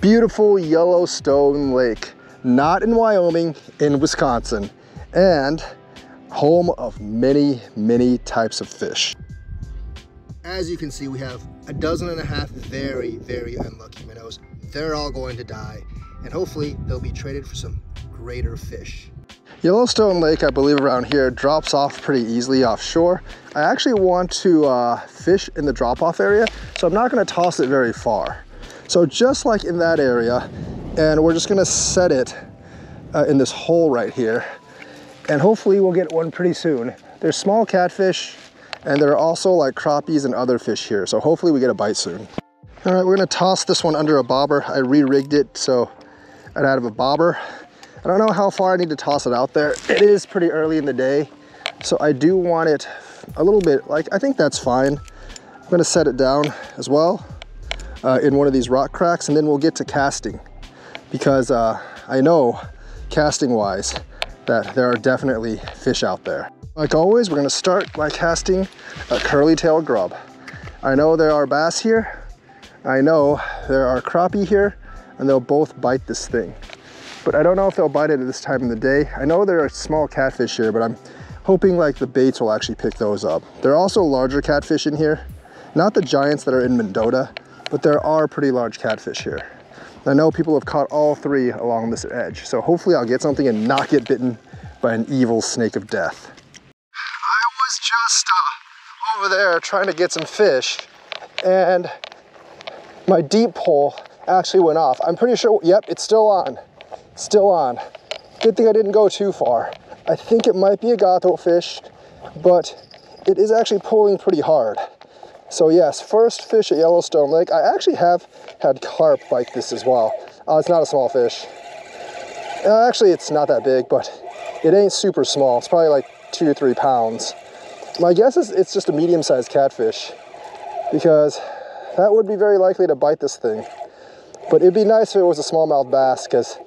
beautiful Yellowstone Lake, not in Wyoming, in Wisconsin, and home of many, many types of fish. As you can see, we have 12.5 very, very unlucky minnows. They're all going to die, and hopefully they'll be traded for some greater fish. Yellowstone Lake, I believe around here, drops off pretty easily offshore. I actually want to fish in the drop-off area, so I'm not going to toss it very far. So just like in that area, and we're just going to set it in this hole right here, and hopefully we'll get one pretty soon. There's small catfish, and there are also like crappies and other fish here, so hopefully we get a bite soon. All right, we're going to toss this one under a bobber. I re-rigged it so I'd have a bobber. I don't know how far I need to toss it out there. It is pretty early in the day, so I do want it a little bit, like, I think that's fine. I'm gonna set it down as well in one of these rock cracks, and then we'll get to casting, because I know, casting wise, that there are definitely fish out there. Like always, we're gonna start by casting a curly-tailed grub. I know there are bass here, I know there are crappie here, and they'll both bite this thing. But I don't know if they'll bite it at this time of the day. I know there are small catfish here, but I'm hoping like the baits will actually pick those up. There are also larger catfish in here. Not the giants that are in Mendota, but there are pretty large catfish here. I know people have caught all three along this edge, so hopefully I'll get something and not get bitten by an evil snake of death. I was just over there trying to get some fish, and my deep pole actually went off. I'm pretty sure, yep, it's still on. Still on. Good thing I didn't go too far. I think it might be a gato fish, but it is actually pulling pretty hard. So yes, first fish at Yellowstone Lake. I actually have had carp like this as well. It's not a small fish. Actually, it's not that big, but it ain't super small. It's probably like 2 or 3 pounds. My guess is it's just a medium-sized catfish, because that would be very likely to bite this thing. But it'd be nice if it was a smallmouth bass, because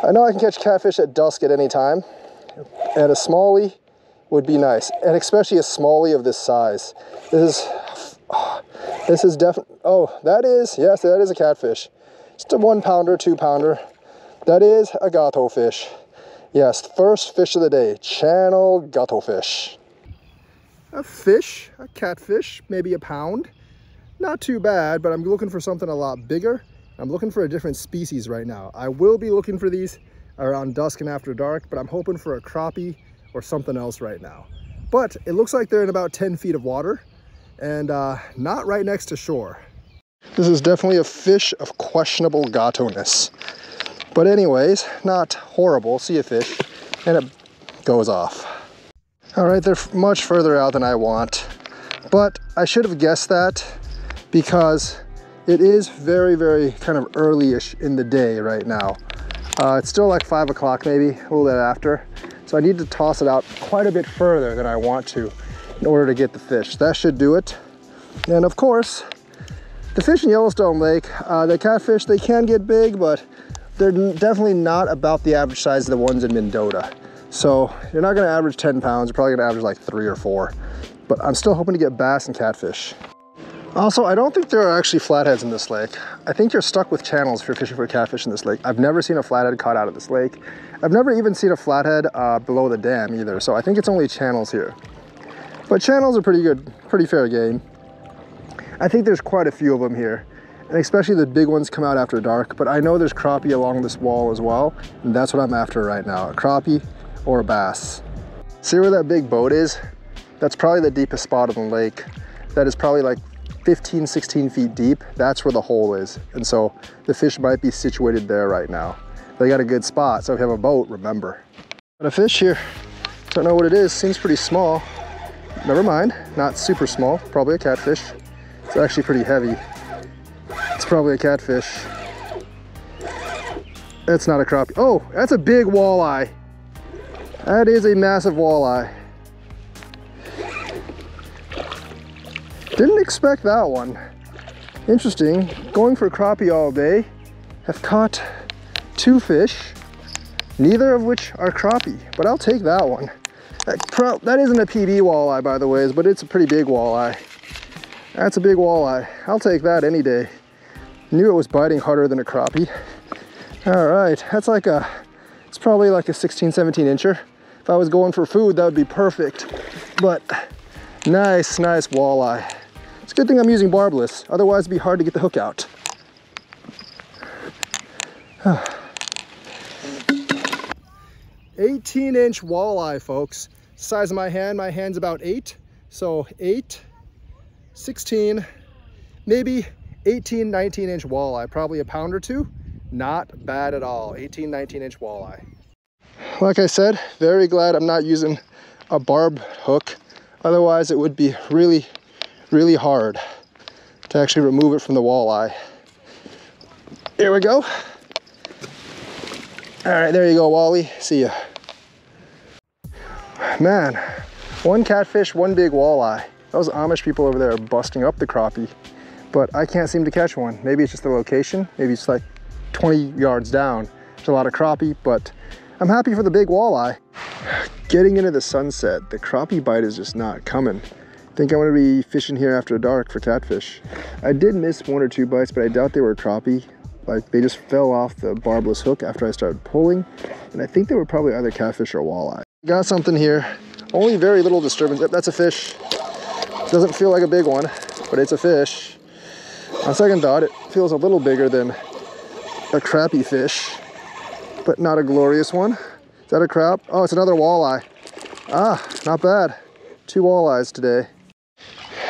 I know I can catch catfish at dusk at any time, and a smallie would be nice, and especially a smallie of this size. This is definitely, oh, that is, yes, that is a catfish. Just a 1 pounder, 2 pounder. That is a gato fish. Yes, first fish of the day, channel gato fish. A fish, a catfish, maybe a pound. Not too bad, but I'm looking for something a lot bigger. I'm looking for a different species right now. I will be looking for these around dusk and after dark, but I'm hoping for a crappie or something else right now. But it looks like they're in about 10 feet of water, and not right next to shore. This is definitely a fish of questionable gato-ness. But anyways, not horrible. See a fish, and it goes off. All right, they're much further out than I want, but I should have guessed that, because it is very, very kind of early-ish in the day right now. It's still like 5 o'clock maybe, a little bit after. So I need to toss it out quite a bit further than I want to in order to get the fish. That should do it. And of course, the fish in Yellowstone Lake, the catfish, they can get big, but they're definitely not about the average size of the ones in Mendota. So you're not gonna average 10 pounds, you're probably gonna average like 3 or 4. But I'm still hoping to get bass and catfish. Also, I don't think there are actually flatheads in this lake. I think you're stuck with channels if you're fishing for catfish in this lake. I've never seen a flathead caught out of this lake. I've never even seen a flathead below the dam either, so I think it's only channels here. But channels are pretty good, pretty fair game. I think there's quite a few of them here, and especially the big ones come out after dark, but I know there's crappie along this wall as well, and that's what I'm after right now, a crappie or a bass. See where that big boat is? That's probably the deepest spot of the lake. That is probably like 15, 16 feet deep. That's where the hole is. And so the fish might be situated there right now. They got a good spot, so if you have a boat, remember. Got a fish here. Don't know what it is, seems pretty small. Never mind, not super small, probably a catfish. It's actually pretty heavy. It's probably a catfish. That's not a crappie. Oh, that's a big walleye. That is a massive walleye. Didn't expect that one. Interesting, going for crappie all day. Have caught 2 fish, neither of which are crappie, but I'll take that one. That isn't a PB walleye, by the way, but it's a pretty big walleye. That's a big walleye. I'll take that any day. Knew it was biting harder than a crappie. All right, that's like it's probably like a 16, 17 incher. If I was going for food, that would be perfect. But nice walleye. It's a good thing I'm using barbless, otherwise it'd be hard to get the hook out. 18-inch walleye, folks. Size of my hand's about 8. So 8, 16, maybe 18, 19-inch walleye, probably a pound or two. Not bad at all, 18, 19-inch walleye. Like I said, very glad I'm not using a barb hook. Otherwise it would be really, really hard to actually remove it from the walleye. Here we go. All right, there you go, Wally. See ya. Man, one catfish, one big walleye. Those Amish people over there are busting up the crappie, but I can't seem to catch one. Maybe it's just the location. Maybe it's like 20 yards down. There's a lot of crappie, but I'm happy for the big walleye. Getting into the sunset, the crappie bite is just not coming. I think I'm gonna be fishing here after dark for catfish. I did miss 1 or 2 bites, but I doubt they were crappie. Like, they just fell off the barbless hook after I started pulling, and I think they were probably either catfish or walleye. Got something here. Only very little disturbance. Yep, that's a fish. Doesn't feel like a big one, but it's a fish. On second thought, it feels a little bigger than a crappie fish, but not a glorious one. Is that a crap? Oh, it's another walleye. Ah, not bad. 2 walleyes today.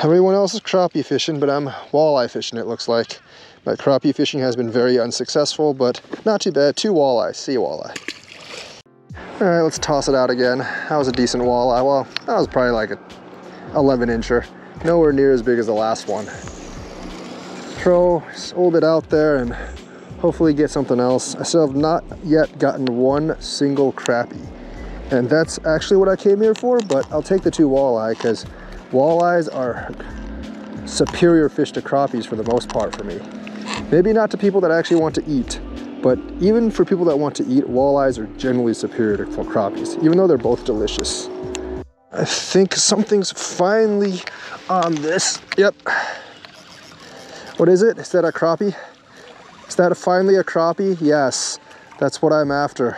Everyone else is crappie fishing, but I'm walleye fishing, it looks like. My crappie fishing has been very unsuccessful, but not too bad. 2 walleyes. See you, walleye. All right, let's toss it out again. That was a decent walleye. Well, that was probably like a 11-incher. Nowhere near as big as the last one. Hold it out there and hopefully get something else. I still have not yet gotten 1 single crappie. And that's actually what I came here for, but I'll take the 2 walleye because walleyes are superior fish to crappies for the most part for me. Maybe not to people that actually want to eat, but even for people that want to eat, walleyes are generally superior to crappies, even though they're both delicious. I think something's finally on this. Yep. What is it? Is that a crappie? Is that finally a crappie? Yes, that's what I'm after.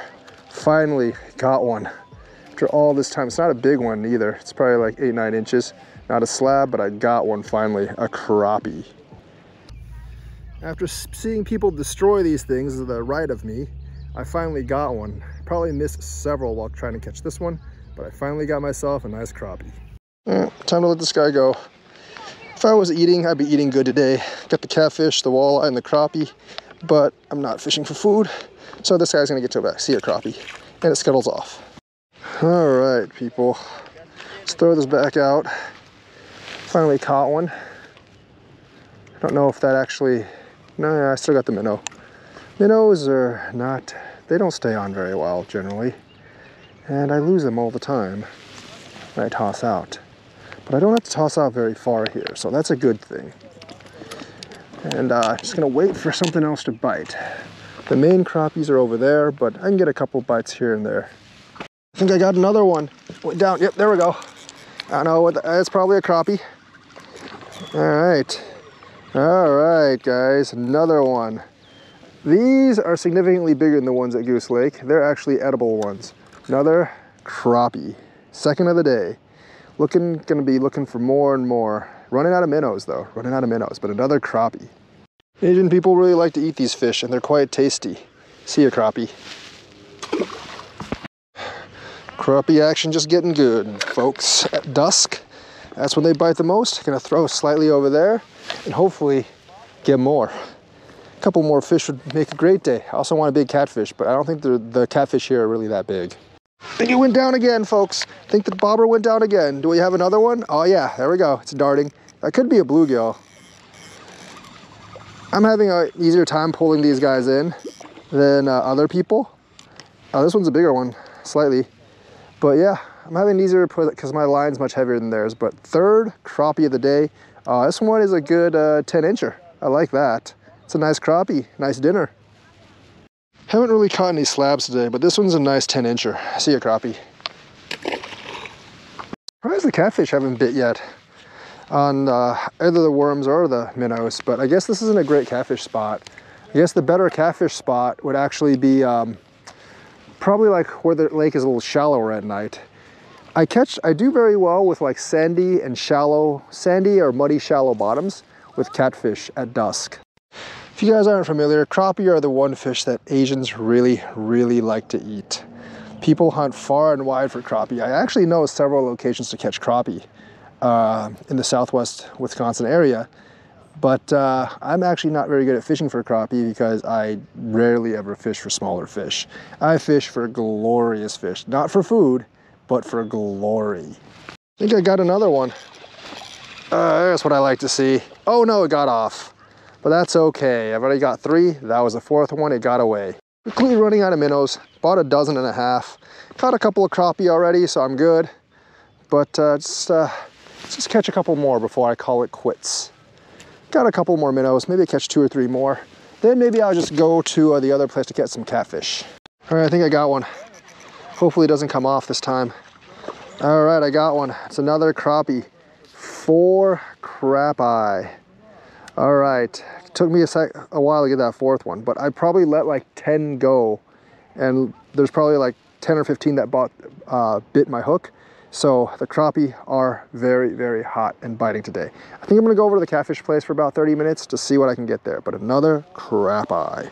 Finally got one. After all this time, it's not a big one either. It's probably like 8, 9 inches. Not a slab, but I got one finally, a crappie. After seeing people destroy these things to the right of me, I finally got one. Probably missed several while trying to catch this one, but I finally got myself a nice crappie. Time to let this guy go. If I was eating, I'd be eating good today. Got the catfish, the walleye, and the crappie, but I'm not fishing for food, so this guy's gonna get to it back. See ya, crappie. And it scuttles off. All right, people. Let's throw this back out. Finally caught one. I don't know if that actually... No, yeah, I still got the minnow. Minnows are not... They don't stay on very well, generally. And I lose them all the time when I toss out. But I don't have to toss out very far here, so that's a good thing. And I'm just gonna wait for something else to bite. The main crappies are over there, but I can get a couple bites here and there. I think I got another one. Went down, yep, there we go. I don't know, it's probably a crappie. All right, guys, another one. These are significantly bigger than the ones at Goose Lake. They're actually edible ones. Another crappie, second of the day. Gonna be looking for more and more. Running out of minnows though, but another crappie. Asian people really like to eat these fish and they're quite tasty. See ya, crappie. Crappie action just getting good, folks. At dusk, that's when they bite the most. Gonna throw slightly over there and hopefully get more. A couple more fish would make a great day. I also want a big catfish, but I don't think the catfish here are really that big. I think it went down again, folks. I think the bobber went down again. Do we have another one? Oh yeah, there we go. It's darting. That could be a bluegill. I'm having an easier time pulling these guys in than other people. This one's a bigger one, slightly. But yeah, I'm having easier because my line's much heavier than theirs. But 3rd crappie of the day. This one is a good 10-incher. I like that. It's a nice crappie, nice dinner. Haven't really caught any slabs today, but this one's a nice 10-incher. See ya, crappie. Surprised the catfish haven't bit yet. on either the worms or the minnows, but I guess this isn't a great catfish spot. I guess the better catfish spot would actually be probably like where the lake is a little shallower at night. I do very well with like sandy or muddy shallow bottoms with catfish at dusk. If you guys aren't familiar, crappie are the one fish that Asians really, really like to eat. People hunt far and wide for crappie. I actually know several locations to catch crappie in the southwest Wisconsin area, but I'm actually not very good at fishing for crappie because I rarely ever fish for smaller fish. I fish for glorious fish, not for food, but for glory. I think I got another one. That's what I like to see. Oh no, it got off, but that's okay. I've already got 3. That was the 4th one, it got away. Quickly running out of minnows, bought 1.5 dozen. Caught a couple of crappie already, so I'm good. But let's just catch a couple more before I call it quits. Got a couple more minnows, maybe I catch 2 or 3 more. Then maybe I'll just go to the other place to catch some catfish. All right, I think I got one. Hopefully it doesn't come off this time. All right, I got one. It's another crappie. 4 crappie. All right, it took me a while to get that 4th one, but I probably let like 10 go, and there's probably like 10 or 15 that bit my hook. So the crappie are very, very hot and biting today. I think I'm gonna go over to the catfish place for about 30 minutes to see what I can get there, but another crappie.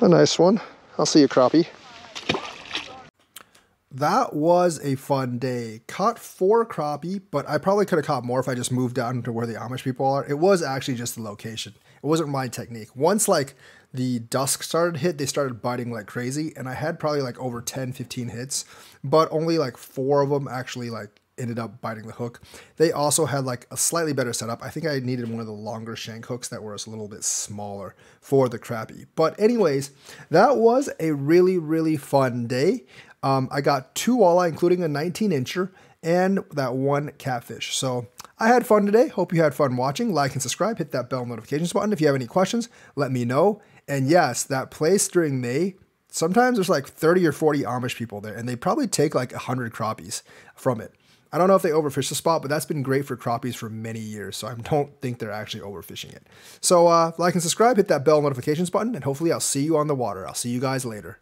A nice one. I'll see you, crappie. That was a fun day. Caught 4 crappie, but I probably could have caught more if I just moved down to where the Amish people are. It was actually just the location. It wasn't my technique. Once like the dusk started to hit, they started biting like crazy, and I had probably like over 10, 15 hits, but only like 4 of them actually like ended up biting the hook. They also had like a slightly better setup. I think I needed one of the longer shank hooks that were a little bit smaller for the crappie. But anyways, that was a really, really fun day. I got 2 walleye, including a 19-incher, and that 1 catfish. So I had fun today. Hope you had fun watching. Like and subscribe. Hit that bell notifications button. If you have any questions, let me know. And yes, that place during May, sometimes there's like 30 or 40 Amish people there, and they probably take like 100 crappies from it. I don't know if they overfish the spot, but that's been great for crappies for many years, so I don't think they're actually overfishing it. So like and subscribe, hit that bell notifications button, and hopefully I'll see you on the water. I'll see you guys later.